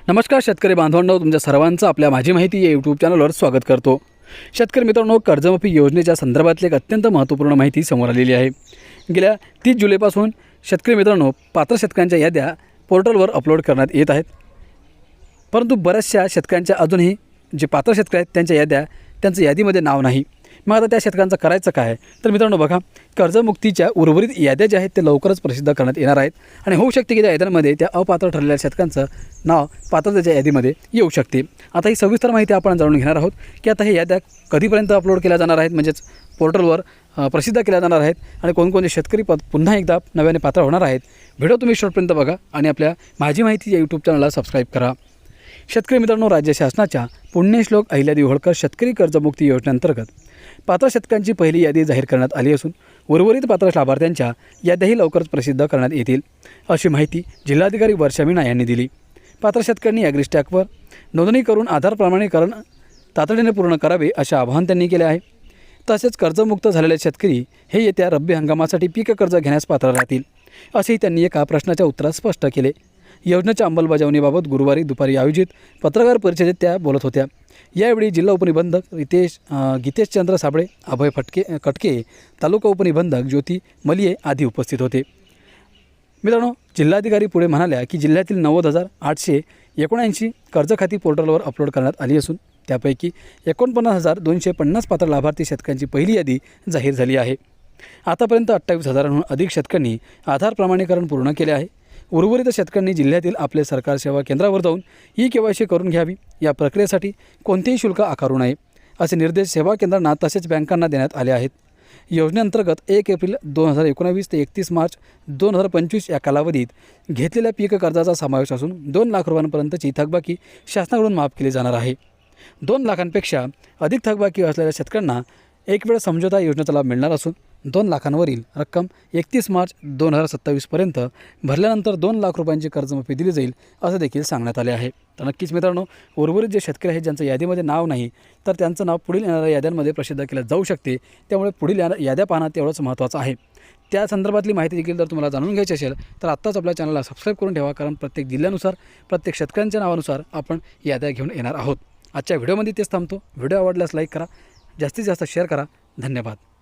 नमस्कार शेतकरी बांधवांनो, तुमच्या सर्वांचं आपल्या माझी माहिती या यूट्यूब चॅनलवर स्वागत करतो। शेतकरी मित्रांनो, कर्जमाफी योजनेच्या संदर्भातली एक अत्यंत महत्त्वपूर्ण माहिती समोर आलेली आहे। गेल्या 30 जुलैपासून शेतकरी मित्रांनो पात्र शेतकऱ्यांच्या याद्या पोर्टलवर अपलोड करण्यात येत आहेत, परंतु बऱ्याचशा शेतकऱ्यांच्या अजूनही जे पात्र शेतकरी आहेत त्यांचं यादीमध्ये नाव नाही। मग आता त्या शेतकऱ्यांचं करायचं काय? तर मित्रांनो बघा, कर्जमुक्तीच्या उर्वरित याद्या ज्या आहेत ते लवकरच प्रसिद्ध करण्यात येणार आहेत आणि होऊ शकते की त्या याद्यांमध्ये त्या अपात्र ठरलेल्या शेतकऱ्यांचं नाव पात्रतेच्या यादीमध्ये येऊ शकते। आता ही सविस्तर माहिती आपण जाणून घेणार आहोत की आता हे याद्या कधीपर्यंत अपलोड केल्या जाणार आहेत, म्हणजेच पोर्टलवर प्रसिद्ध केल्या जाणार आहेत आणि कोणकोणते शेतकरी पुन्हा एकदा नव्याने पात्र होणार आहेत। व्हिडिओ तुम्ही शेवटपर्यंत बघा आणि आपल्या माझी माहिती या यूट्यूब चॅनलला सबस्क्राईब करा। शेतकरी मित्रांनो, राज्य शासनाच्या पुण्यश्लोक अहिल्यादेवी होळकर शेतकरी कर्जमुक्ती योजनेअंतर्गत पात्र शेतकऱ्यांची पहिली यादी जाहीर करण्यात आली असून उर्वरित पात्र लाभार्थ्यांच्या याद्याही लवकरच प्रसिद्ध करण्यात येतील, अशी माहिती जिल्हाधिकारी वर्षा मीना यांनी दिली। पात्र शेतकऱ्यांनी ॲग्रीस्टॅकवर नोंदणी करून आधार प्रमाणीकरण तातडीने पूर्ण करावे असे आवाहन त्यांनी केले आहे। तसेच कर्जमुक्त झालेले शेतकरी हे येत्या रब्बी हंगामासाठी पीक कर्ज घेण्यास पात्र राहतील, असेही त्यांनी एका प्रश्नाच्या उत्तरात स्पष्ट केले। योजनेच्या अंमलबजावणीबाबत गुरुवारी दुपारी आयोजित पत्रकार परिषदेत त्या बोलत होत्या। यावेळी जिल्हा उपनिबंधक गीतेशचंद्र साबळे, अभय कटके, तालुका उपनिबंधक ज्योती मलिये आदी उपस्थित होते। मित्रांनो, जिल्हाधिकारी पुढे म्हणाल्या की जिल्ह्यातील 90,879 कर्ज खाती पोर्टलवर अपलोड करण्यात आली असून त्यापैकी 49,250 पात्र लाभार्थी शेतकऱ्यांची पहिली यादी जाहीर झाली आहे। आतापर्यंत 28,000हून अधिक शेतकऱ्यांनी आधार प्रमाणीकरण पूर्ण केले आहे। उर्वरित शेतकऱ्यांनी जिल्ह्यातील आपले सरकार सेवा केंद्रावर जाऊन ई-KYC करून घ्यावी। या प्रक्रियेसाठी कोणतेही शुल्क आकारू नये असे निर्देश सेवा केंद्रांना तसेच बँकांना देण्यात आले आहेत। योजनेअंतर्गत 1 एप्रिल 2019 ते 31 मार्च 2025 या कालावधीत घेतलेल्या पीक कर्जाचा समावेश असून 2 लाख रुपयांपर्यंतची थकबाकी शासनाकडून माफ केली जाणार आहे। 2 लाखांपेक्षा अधिक थकबाकी असलेल्या शेतकऱ्यांना एक वेळ समझोता योजनेचा लाभ मिळणार असून 2 लाखांवरील रक्कम 31 मार्च 2027 पर्यंत भरल्यानंतर 2 लाख रुपयांची कर्जमाफी दिली जाईल असं देखील सांगण्यात आले आहे। तर नक्कीच मित्रांनो, उर्वरित जे शेतकरी आहेत ज्यांचं यादीमध्ये नाव नाही तर त्यांचं नाव पुढील येणाऱ्या याद्यांमध्ये प्रसिद्ध केलं जाऊ शकते, त्यामुळे पुढील याद्या पाहणं तेवढंच महत्त्वाचं आहे। त्या संदर्भातली माहिती देखील जर तुम्हाला जाणून घ्यायची असेल तर आत्ताच आपल्या चॅनलला सबस्क्राईब करून ठेवा, कारण प्रत्येक जिल्ह्यानुसार प्रत्येक शेतकऱ्यांच्या नावानुसार आपण याद्या घेऊन येणार आहोत। आजच्या व्हिडिओमध्ये तेच थांबतो। व्हिडिओ आवडल्यास लाईक करा, जास्तीत जास्त शेअर करा। धन्यवाद।